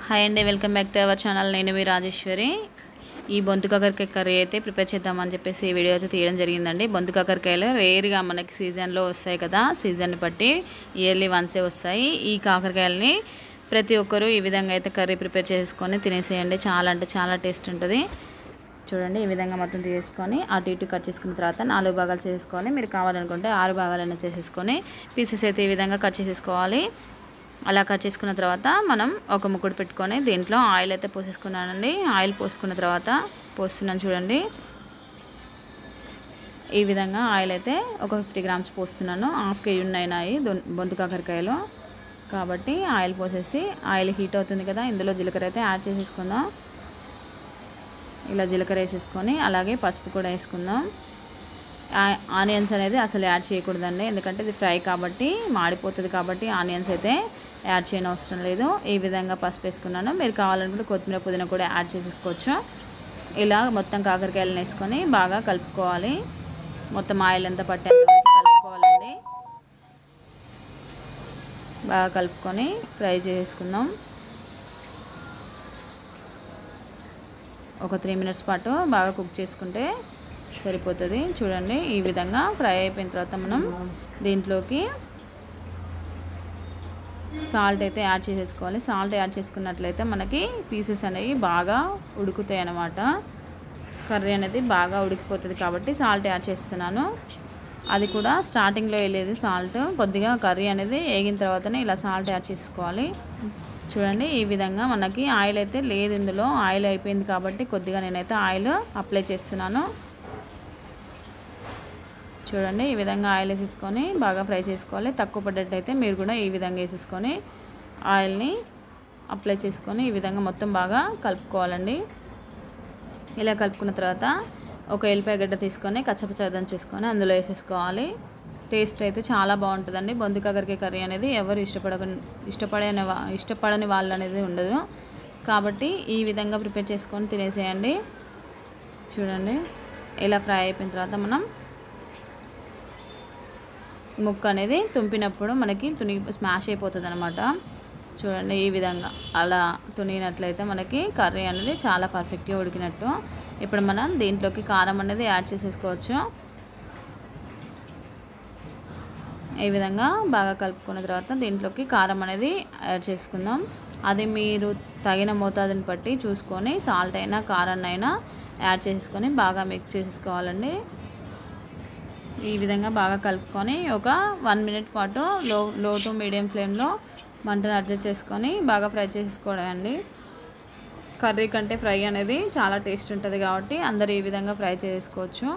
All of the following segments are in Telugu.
హాయ్ అండి, welcome back to our channel. నేను మీ రాజేశ్వరి. ఈ బొంతు కాకరకాయ కర్రీ అయితే ప్రిపేర్ చేద్దామని చెప్పేసి ఈ వీడియో అయితే తీయడం జరిగిందండి. బొంతు కాకరకాయలు రేర్గా మనకి సీజన్లో వస్తాయి కదా, సీజన్ని బట్టి ఇయర్లీ వన్సే వస్తాయి. ఈ కాకరకాయలని ప్రతి ఒక్కరూ ఈ విధంగా అయితే కర్రీ ప్రిపేర్ చేసుకొని తినేసేయండి. చాలా అంటే చాలా టేస్ట్ ఉంటుంది. చూడండి, ఈ విధంగా మొత్తం తీసుకొని అటు ఇటు కట్ చేసుకున్న తర్వాత 4 భాగాలు చేసుకొని, మీరు కావాలనుకుంటే 6 భాగాలైనా చేసేసుకొని పీసెస్ అయితే ఈ విధంగా కట్ చేసేసుకోవాలి. అలా కట్ చేసుకున్న తర్వాత మనం ఒక ముక్కుడు పెట్టుకొని దీంట్లో ఆయిల్ అయితే పోసేసుకున్నానండి. ఆయిల్ పోసుకున్న తర్వాత పోస్తున్నాను చూడండి. ఈ విధంగా ఆయిల్ అయితే ఒక 50 గ్రామ్స్ పోస్తున్నాను. 1/2 kg ఉన్నాయి బొంతు కాకరకాయలు కాబట్టి ఆయిల్ పోసేసి, ఆయిల్ హీట్ అవుతుంది కదా, ఇందులో జీలకర్ర అయితే యాడ్ చేసేసుకుందాం. ఇలా జీలకర్ర వేసేసుకొని అలాగే పసుపు కూడా వేసుకుందాం. ఆనియన్స్ అనేది అసలు యాడ్ చేయకూడదండి, ఎందుకంటే ఇది ఫ్రై కాబట్టి మాడిపోతుంది. కాబట్టి ఆనియన్స్ అయితే యాడ్ చేయని అవసరం లేదు. ఈ విధంగా పసుపు వేసుకున్నాను. మీరు కావాలనుకుంటే కొత్తిమీర పుదీనా కూడా యాడ్ చేసేసుకోవచ్చు. ఇలా మొత్తం కాకరకాయలను వేసుకొని బాగా కలుపుకోవాలి. మొత్తం ఆయిల్ అంతా పట్టేంత వరకు కలుపుకోవాలండి. బాగా కలుపుకొని ఫ్రై చేసుకుందాం. ఒక 3 మినిట్స్ పాటు బాగా కుక్ చేసుకుంటే సరిపోతుంది. చూడండి, ఈ విధంగా ఫ్రై అయిపోయిన తర్వాత మనం దీంట్లోకి సాల్ట్ అయితే యాడ్ చేసేసుకోవాలి. సాల్ట్ యాడ్ చేసుకున్నట్లయితే మనకి పీసెస్ అనేవి బాగా ఉడుకుతాయి అన్నమాట. కర్రీ అనేది బాగా ఉడికిపోతుంది కాబట్టి సాల్ట్ యాడ్ చేస్తున్నాను. అది కూడా స్టార్టింగ్లో వేయలేదు సాల్ట్, కొద్దిగా కర్రీ అనేది వేగిన తర్వాతనే ఇలా సాల్ట్ యాడ్ చేసుకోవాలి. చూడండి, ఈ విధంగా మనకి ఆయిల్ అయితే లేదు, ఇందులో ఆయిల్ అయిపోయింది కాబట్టి కొద్దిగా నేనైతే ఆయిల్ అప్లై చేస్తున్నాను. చూడండి, ఈ విధంగా ఆయిల్ వేసేసుకొని బాగా ఫ్రై చేసుకోవాలి. తక్కువ పడ్డట్టయితే మీరు కూడా ఈ విధంగా వేసేసుకొని ఆయిల్ని అప్లై చేసుకొని ఈ విధంగా మొత్తం బాగా కలుపుకోవాలండి. ఇలా కలుపుకున్న తర్వాత ఒక ఎల్లిపాయ గడ్డ తీసుకొని కచ్చపచ్చదం చేసుకొని అందులో వేసేసుకోవాలి. టేస్ట్ అయితే చాలా బాగుంటుందండి. బొంతు కాకరకాయ కర్రీ అనేది ఎవరు ఇష్టపడని వాళ్ళు అనేది ఉండదు కాబట్టి ఈ విధంగా ప్రిపేర్ చేసుకొని తినేసేయండి. చూడండి, ఇలా ఫ్రై అయిపోయిన తర్వాత మనం ముక్క అనేది తుంపినప్పుడు మనకి స్మాష్ అయిపోతుంది అనమాట. చూడండి, ఈ విధంగా అలా తునిగినట్లయితే మనకి కర్రీ అనేది చాలా పర్ఫెక్ట్గా ఉడికినట్టు. ఇప్పుడు మనం దీంట్లోకి కారం అనేది యాడ్ చేసేసుకోవచ్చు. ఈ విధంగా బాగా కలుపుకున్న తర్వాత దీంట్లోకి కారం అనేది యాడ్ చేసుకుందాం. అది మీరు తగిన మోతాదుని బట్టి చూసుకొని సాల్ట్ అయినా కారాన్ని అయినా యాడ్ చేసుకొని బాగా మిక్స్ చేసేసుకోవాలండి. ఈ విధంగా బాగా కలుపుకొని ఒక 1 మినిట్ పాటు లో టు మీడియం ఫ్లేమ్లో మంటను అడ్జస్ట్ చేసుకొని బాగా ఫ్రై చేసుకోవడం అండి. కర్రీ కంటే ఫ్రై అనేది చాలా టేస్ట్ ఉంటుంది కాబట్టి అందరూ ఈ విధంగా ఫ్రై చేసుకోవచ్చు.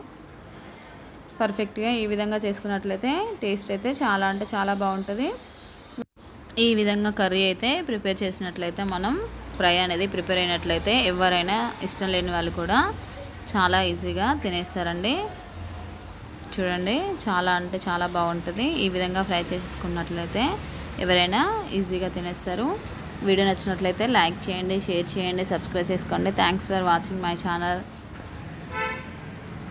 పర్ఫెక్ట్గా ఈ విధంగా చేసుకున్నట్లయితే టేస్ట్ అయితే చాలా అంటే చాలా బాగుంటుంది. ఈ విధంగా కర్రీ అయితే ప్రిపేర్ చేసినట్లయితే మనం ఫ్రై అనేది ప్రిపేర్ అయినట్లయితే ఎవరైనా ఇష్టం లేని వాళ్ళు కూడా చాలా ఈజీగా తినేస్తారండి. చూడండి, చాలా అంటే చాలా బాగుంటుంది. ఈ విధంగా ఫ్రై చేసుకున్నట్లయితే ఎవరైనా ఈజీగా తినేస్తారు. వీడియో నచ్చినట్లయితే లైక్ చేయండి, షేర్ చేయండి, సబ్స్క్రైబ్ చేసుకోండి. Thanks for watching my channel.